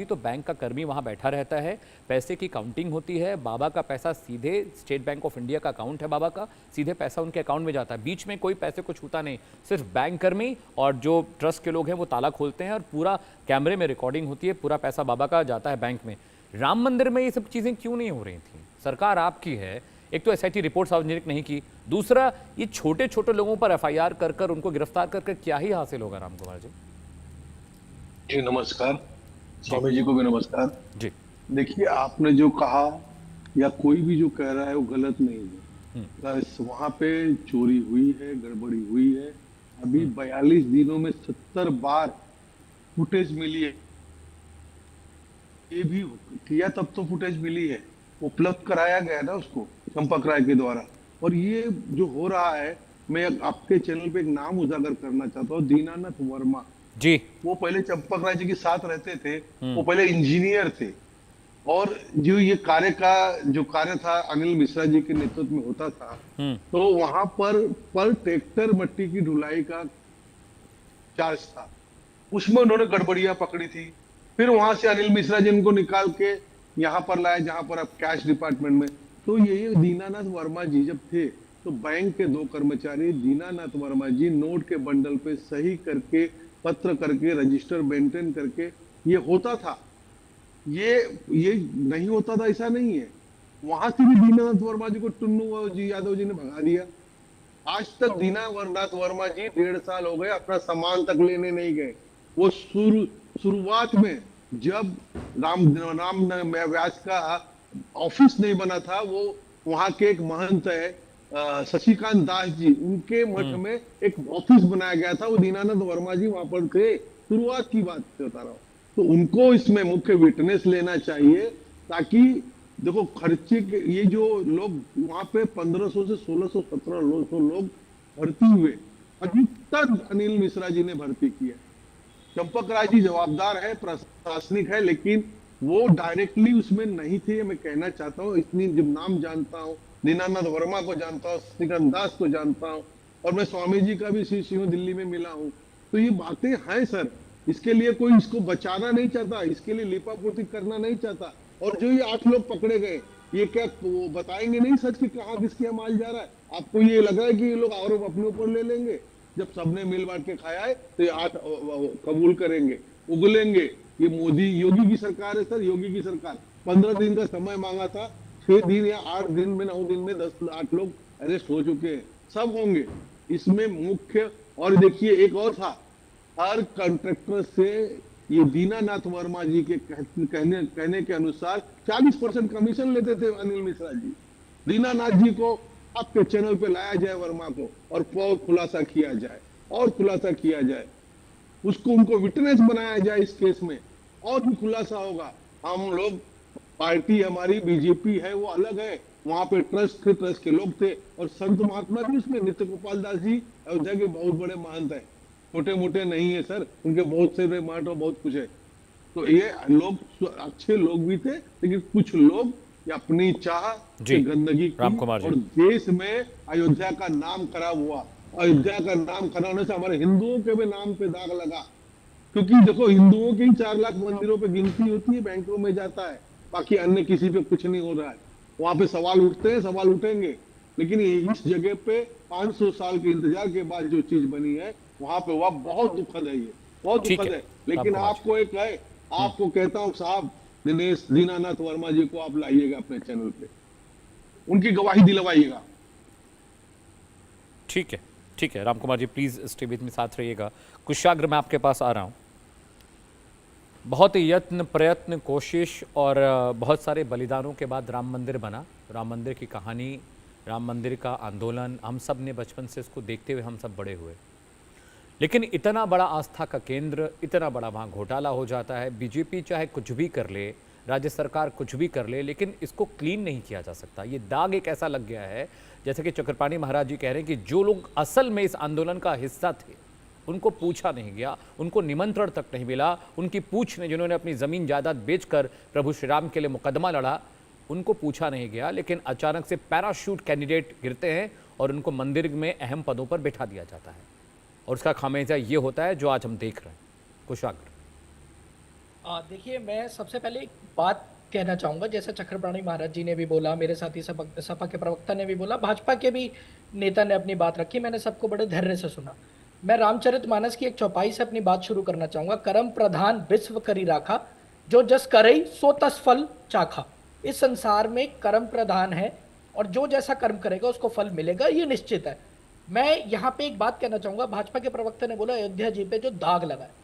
तो बैंक का कर्मी वहां बैठा रहता है, पैसे की काउंटिंग होती है, बाबा का पैसा सीधे स्टेट बैंक ऑफ इंडिया का अकाउंट है, बाबा का सीधे पैसा उनके अकाउंट में जाता है, बीच में कोई पैसे को छूता नहीं, सिर्फ बैंक कर्मी और जो ट्रस्ट के लोग हैं वो ताला खोलते हैं और पूरा कैमरे में रिकॉर्डिंग होती है, पूरा पैसा बाबा का जाता है बैंक में। राम मंदिर में ये सब चीजें क्यों नहीं हो रही थी? सरकार आपकी है, एक तो एसआईटी रिपोर्ट सार्वजनिक नहीं की, दूसरा ये छोटे छोटे लोगों पर एफआईआर कर कर उनको गिरफ्तार कर क्या ही हासिल होगा? राम कुमार जी जी नमस्कार। जी स्वामी जी को भी नमस्कार। जी। देखिए, आपने जो कहा या कोई भी जो कह रहा है वो गलत नहीं है। हम्म। बस वहां पे चोरी हुई है, गड़बड़ी हुई है। अभी हम्म। 42 दिनों में 70 बार फुटेज मिली है। ये भी किया तब तो फुटेज मिली है, उपलब्ध कराया गया ना उसको चंपक राय के द्वारा। और ये जो हो रहा है, मैं आपके चैनल पे एक नाम उजागर करना चाहता हूँ, दीनानाथ वर्मा। जी। वो पहले चंपक राय जी के साथ रहते थे। वो हम्म। पहले इंजीनियर थे। और जो ये कार्य का जो कार्य था अनिल मिश्रा जी के नेतृत्व में होता था, हम्म। तो वहां पर ट्रैक्टर मट्टी की ढुलाई का चार्ज था। उसमें उन्होंने गड़बड़ियां पकड़ी थी। फिर वहां से अनिल मिश्रा जी इनको निकाल के यहाँ पर लाए जहां पर अब कैश डिपार्टमेंट में। तो ये दीनानाथ वर्मा जी जब थे, तो बैंक के दो कर्मचारी दीनानाथ वर्मा जी नोट के बंडल पे सही करके, पत्र करके, रजिस्टर मेंटेन करके ये होता था। ये ये नहीं होता था ऐसा नहीं है। वहां से भी दीनानाथ वर्मा जी को टुन्नू जी यादव जी ने भगा दिया। आज तक दीनानाथ वर्मा जी 1.5 साल हो गए अपना सामान तक लेने नहीं गए। वो शुरुआत में जब राम व्यास का ऑफिस नहीं बना था, वो वहां के एक महंत है शशिकांत दास जी, उनके मठ हम्म। में एक ऑफिस बनाया गया था। वो दीनानाथ वर्मा जी वहां पर थे, शुरुआत की बात बता रहा हूँ। तो उनको इसमें मुख्य विटनेस लेना चाहिए, ताकि देखो खर्चे के ये जो लोग वहां पे 1500 से 1600 1700 लोग भर्ती हुए, अधिकतर अनिल मिश्रा जी ने भर्ती किया। चंपक राय जी जवाबदार है, प्रशासनिक है, लेकिन वो डायरेक्टली उसमें नहीं थे। मैं कहना चाहता हूँ, इतनी जब नाम जानता हूँ, दीनानाथ वर्मा को जानता हूँ, श्रीकांत दास को जानता हूँ, और मैं स्वामी जी का भी शिष्य हूँ, दिल्ली में मिला हूँ। तो ये बातें हैं सर। इसके लिए कोई इसको बचाना नहीं चाहता, इसके लिए लिपापोती करना नहीं चाहता। और जो ये 8 लोग पकड़े गए, ये क्या वो बताएंगे नहीं सच कि कहाँ किसके यहाँ माल जा रहा है? आपको ये लग रहा है कि ये लोग आरोप अपने ऊपर ले लेंगे? जब सबने मिल बांट के खाया है तो ये 8 कबूल करेंगे, उगलेंगे। ये मोदी योगी की सरकार है सर, योगी की सरकार। 15 दिन का समय मांगा था, 6 दिन या 8 दिन में, 9 दिन में 10-8 लोग अरेस्ट हो चुके हैं, सब होंगे इसमें मुख्य। और देखिए एक और था, हर कॉन्ट्रैक्टर से ये दीनानाथ वर्मा जी के कहने के अनुसार 40% कमीशन लेते थे अनिल मिश्रा जी। दीनानाथ जी को आपके चैनल पे लाया जाए, वर्मा को, और खुलासा किया जाए, और खुलासा किया जाए, उसको उनको विटनेस बनाया जाए इस केस में, और भी खुलासा होगा। हम लोग, पार्टी हमारी बीजेपी है, वो अलग है। वहां पे ट्रस्ट के लोग थे, और संत महात्मा भी उसमें, नित्य गोपाल दास जी अयोध्या के बहुत बड़े महंत है, छोटे मोटे नहीं है सर, उनके बहुत से मठ और बहुत कुछ है। तो ये लोग अच्छे लोग भी थे, लेकिन कुछ लोग ये अपनी चाह जी। से गंदगी राम की, कुमार जी। और देश में अयोध्या का नाम खराब हुआ। अयोध्या का नाम खराब होने से हमारे हिंदुओं के भी नाम पे दाग लगा। क्योंकि देखो, हिंदुओं के ही 4 लाख मंदिरों पे गिनती होती है, बैंकों में जाता है, बाकी अन्य किसी पे कुछ नहीं हो रहा है। वहां पे सवाल उठते हैं, सवाल उठेंगे, लेकिन इस जगह पे 500 साल के इंतजार के बाद जो चीज बनी है, वहां पे वह बहुत दुखद है, ये बहुत ठीक दुखद है है। राम लेकिन कुमार जी। आपको एक है, आपको कहता हूँ साहब, दिनेश दीनानाथ वर्मा जी को आप लाइएगा अपने चैनल पे, उनकी गवाही दिलवाइएगा। ठीक है। ठीक है Ram Kumar ji, please stay with में, साथ रहिएगा। कुशाग्र मैं आपके पास आ रहा हूँ। बहुत यत्न प्रयत्न कोशिश और बहुत सारे बलिदानों के बाद राम मंदिर बना। राम मंदिर की कहानी, राम मंदिर का आंदोलन, हम सब ने बचपन से इसको देखते हुए हम सब बड़े हुए। लेकिन इतना बड़ा आस्था का केंद्र, इतना बड़ा वहाँ घोटाला हो जाता है। बीजेपी चाहे कुछ भी कर ले, राज्य सरकार कुछ भी कर ले, लेकिन इसको क्लीन नहीं किया जा सकता। ये दाग एक ऐसा लग गया है, जैसे कि चक्रपाणी महाराज जी कह रहे हैं कि जो लोग असल में इस आंदोलन का हिस्सा थे उनको पूछा नहीं गया, उनको निमंत्रण तक नहीं मिला। उनकी पूछ ने, जिन्होंने अपनी ज़मीन जायदाद बेचकर प्रभु श्री राम के लिए मुकदमा लड़ा, उनको पूछा नहीं गया। लेकिन अचानक से पैराशूट कैंडिडेट गिरते हैं और उनको मंदिर में अहम पदों पर बैठा दिया जाता है, और उसका खामियाजा ये होता है जो आज हम देख रहे हैं। कुशाग्र। देखिए, मैं सबसे पहले एक बात कहना चाहूँगा, जैसे चक्रपाणी महाराज जी ने भी बोला, मेरे साथी सपा सपा के प्रवक्ता ने भी बोला, भाजपा के भी नेता ने अपनी बात रखी, मैंने सबको बड़े धैर्य से सुना। मैं रामचरितमानस की एक चौपाई से अपनी बात शुरू करना चाहूँगा। कर्म प्रधान विश्व करी राखा, जो जस करई सो तस फल चाखा। इस संसार में कर्म प्रधान है और जो जैसा कर्म करेगा उसको फल मिलेगा, ये निश्चित है। मैं यहाँ पे एक बात कहना चाहूँगा, भाजपा के प्रवक्ता ने बोला अयोध्या जी पे जो दाग लगा है,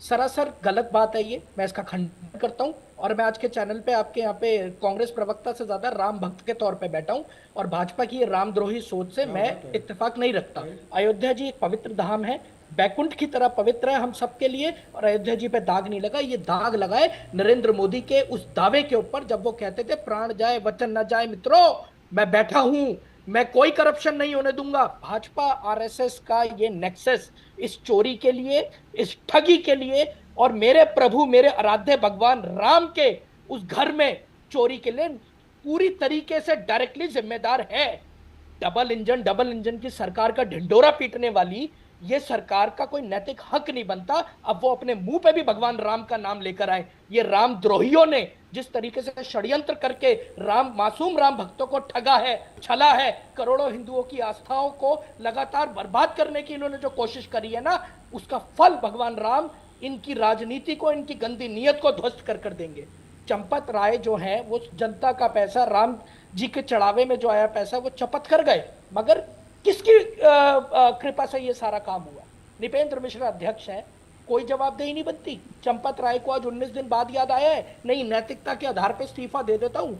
सरासर गलत बात है ये, मैं इसका खंडन करता हूं। और मैं आज के चैनल पे आपके यहाँ पे कांग्रेस प्रवक्ता से ज्यादा राम भक्त के तौर पे बैठा हूं और भाजपा की ये रामद्रोही सोच से मैं इत्तेफाक नहीं रखता। अयोध्या जी एक पवित्र धाम है, बैकुंठ की तरह पवित्र है हम सबके लिए, और अयोध्या जी पे दाग नहीं लगा। ये दाग लगा है नरेंद्र मोदी के उस दावे के ऊपर जब वो कहते थे प्राण जाए वचन न जाए। मित्रों, मैं बैठा हूं, मैं कोई करप्शन नहीं होने दूंगा। भाजपा आरएसएस का ये नेक्सस इस चोरी के लिए, इस ठगी के लिए और मेरे प्रभु मेरे आराध्य भगवान राम के उस घर में चोरी के लिए पूरी तरीके से डायरेक्टली जिम्मेदार है। डबल इंजन की सरकार का ढिंडोरा पीटने वाली ये सरकार का कोई नैतिक हक नहीं बनता अब वो अपने मुंह पे भी भगवान राम का नाम लेकर आए। ये रामद्रोहियों ने जिस तरीके से षड्यंत्र करके मासूम राम भक्तों को ठगा है, छला है, करोड़ों हिंदुओं की आस्थाओं को लगातार बर्बाद करने की इन्होंने जो कोशिश करी है ना, उसका फल भगवान राम इनकी राजनीति को, इनकी गंदी नीयत को ध्वस्त कर देंगे। चंपत राय जो है वो जनता का पैसा, राम जी के चढ़ावे में जो आया पैसा वो चपत कर गए, मगर किसकी कृपा से ये सारा काम हुआ? निपेंद्र मिश्रा अध्यक्ष है, कोई जवाबदेही नहीं बनती। चंपत राय को आज 19 दिन बाद याद आया है, नहीं नैतिकता के आधार पर इस्तीफा दे देता हूं।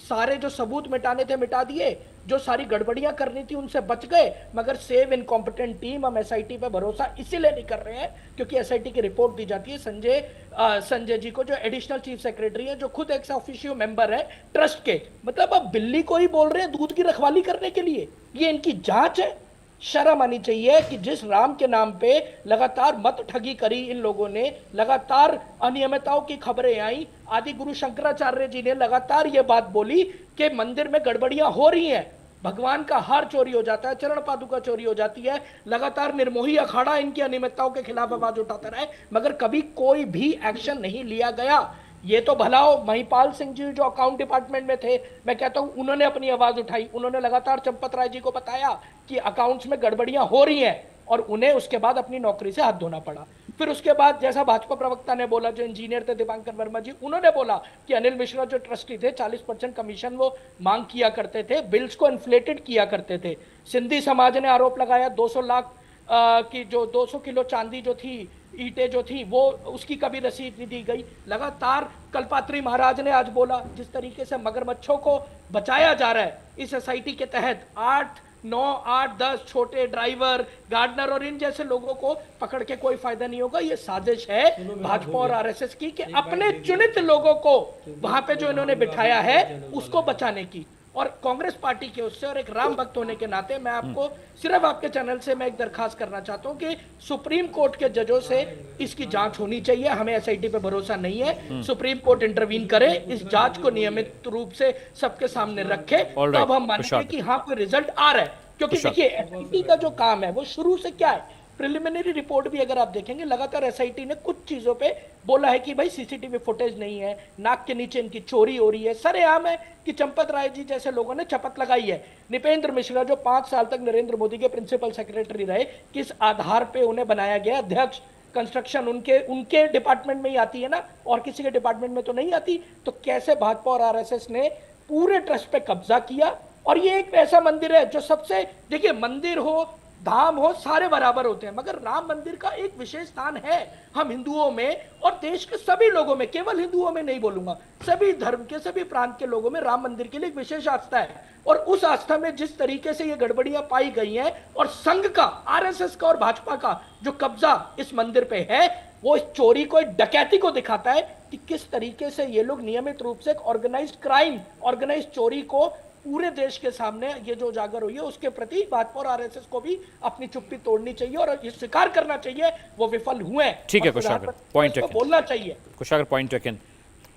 सारे जो सबूत मिटाने थे मिटा दिए, जो सारी गड़बड़ियां करनी थी उनसे बच गए, मगर सेव इनकॉम्पिटेंट टीम। हम एसआईटी पे भरोसा इसीलिए नहीं कर रहे हैं क्योंकि एसआईटी की रिपोर्ट दी जाती है संजय जी को, जो एडिशनल चीफ सेक्रेटरी है, जो खुद एक्स ऑफिशियो मेंबर है ट्रस्ट के। मतलब अब बिल्ली को ही बोल रहे हैं दूध की रखवाली करने के लिए। ये इनकी जांच है। शर्म आनी चाहिए कि जिस राम के नाम पे लगातार मत ठगी करी इन लोगों ने, लगातार अनियमितताओं की खबरें आई। आदि गुरु शंकराचार्य जी ने लगातार ये बात बोली कि मंदिर में गड़बड़ियां हो रही हैं, भगवान का हार चोरी हो जाता है, चरण पादुका चोरी हो जाती है। लगातार निर्मोही अखाड़ा इनकी अनियमितताओं के खिलाफ आवाज उठाता रहा है, मगर कभी कोई भी एक्शन नहीं लिया गया। ये तो भला हो महिपाल सिंह जी जो अकाउंट डिपार्टमेंट में थे, मैं कहता हूं उन्होंने अपनी आवाज उठाई, उन्होंने लगातार चंपत राय जी को बताया कि अकाउंट्स में गड़बड़ियां हो रही हैं और उन्हें उसके बाद अपनी नौकरी से हाथ धोना पड़ा। फिर उसके बाद जैसा भाजपा प्रवक्ता ने बोला, जो इंजीनियर थे दीपांकर वर्मा जी, उन्होंने बोला कि अनिल मिश्रा जो ट्रस्टी थे 40% कमीशन वो मांग किया करते थे, बिल्स को इन्फ्लेटेड किया करते थे। सिंधी समाज ने आरोप लगाया 200 लाख की जो 200 किलो चांदी जो थी, ईंटें जो थी, वो उसकी कभी रसीद नहीं दी गई। लगातार कल्पात्री महाराज ने आज बोला, जिस तरीके से मगरमच्छों को बचाया जा रहा है इस एसआईटी के तहत, 8, 9, 8, 10 छोटे ड्राइवर, गार्डनर और इन जैसे लोगों को पकड़ के कोई फायदा नहीं होगा। ये साजिश है भाजपा और आरएसएस की कि अपने चुनित लोगों को वहां पे जो इन्होंने बिठाया है उसको बचाने की। और कांग्रेस पार्टी के उससे और एक राम भक्त होने के नाते मैं आपको सिर्फ आपके चैनल से मैं एक दरखास्त करना चाहता हूं कि सुप्रीम कोर्ट के जजों से इसकी जांच होनी चाहिए। हमें एसआईटी पे भरोसा नहीं है, सुप्रीम कोर्ट इंटरवीन करे, इस जांच को नियमित रूप से सबके सामने रखे, तब हम मानेंगे कि हाँ कोई रिजल्ट आ रहा है। क्योंकि देखिए एसआईटी का जो काम है वो शुरू से क्या है, प्रिलिमिनरी रिपोर्ट भी अगर आप देखेंगे, लगातार एसआईटी ने कुछ चीजों पे बोला है कि भाई सीसीटीवी फुटेज नहीं है, नाक के नीचे इनकी चोरी हो रही है। सरेआम है कि चंपत राय जी जैसे लोगों ने शपथ लगाई है। निपेंद्र मिश्रा जो 5 साल तक नरेंद्र मोदी के प्रिंसिपल सेक्रेटरी रहे, किस आधार पे उन्हें बनाया गया अध्यक्ष? कंस्ट्रक्शन उनके डिपार्टमेंट में ही आती है ना, और किसी के डिपार्टमेंट में तो नहीं आती। तो कैसे भाजपा और आरएसएस ने पूरे ट्रस्ट पे कब्जा किया? और ये एक ऐसा मंदिर है जो सबसे, देखिए मंदिर हो धाम हो सारे बराबर होते हैं, मगर राम मंदिर का एक विशेष स्थान है हम हिंदुओं में और देश के सभी लोगों में, केवल हिंदुओं में नहीं बोलूंगा, सभी धर्म के सभी प्रांत के लोगों में राम मंदिर के लिए एक विशेष आस्था है। और उस आस्था में जिस तरीके से ये गड़बड़ियां पाई गई हैं और संघ का, आरएसएस का और भाजपा का जो कब्जा इस मंदिर पे है, वो इस चोरी को, एक डकैती को दिखाता है कि किस तरीके से ये लोग नियमित रूप से ऑर्गेनाइज्ड क्राइम, ऑर्गेनाइज्ड चोरी को पूरे देश के सामने ये जो उजागर हुई है उसके प्रति भाजपा और आरएसएस को भी अपनी चुप्पी तोड़नी चाहिए और ये स्वीकार करना चाहिए वो विफल हुए हैं। ठीक है कुशागर, पॉइंट बोलना चाहिए। Kushagra point taken.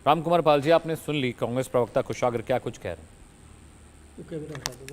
राम कुमार पाल जी, आपने सुन ली कांग्रेस प्रवक्ता कुशागर क्या कुछ कह रहे हैं।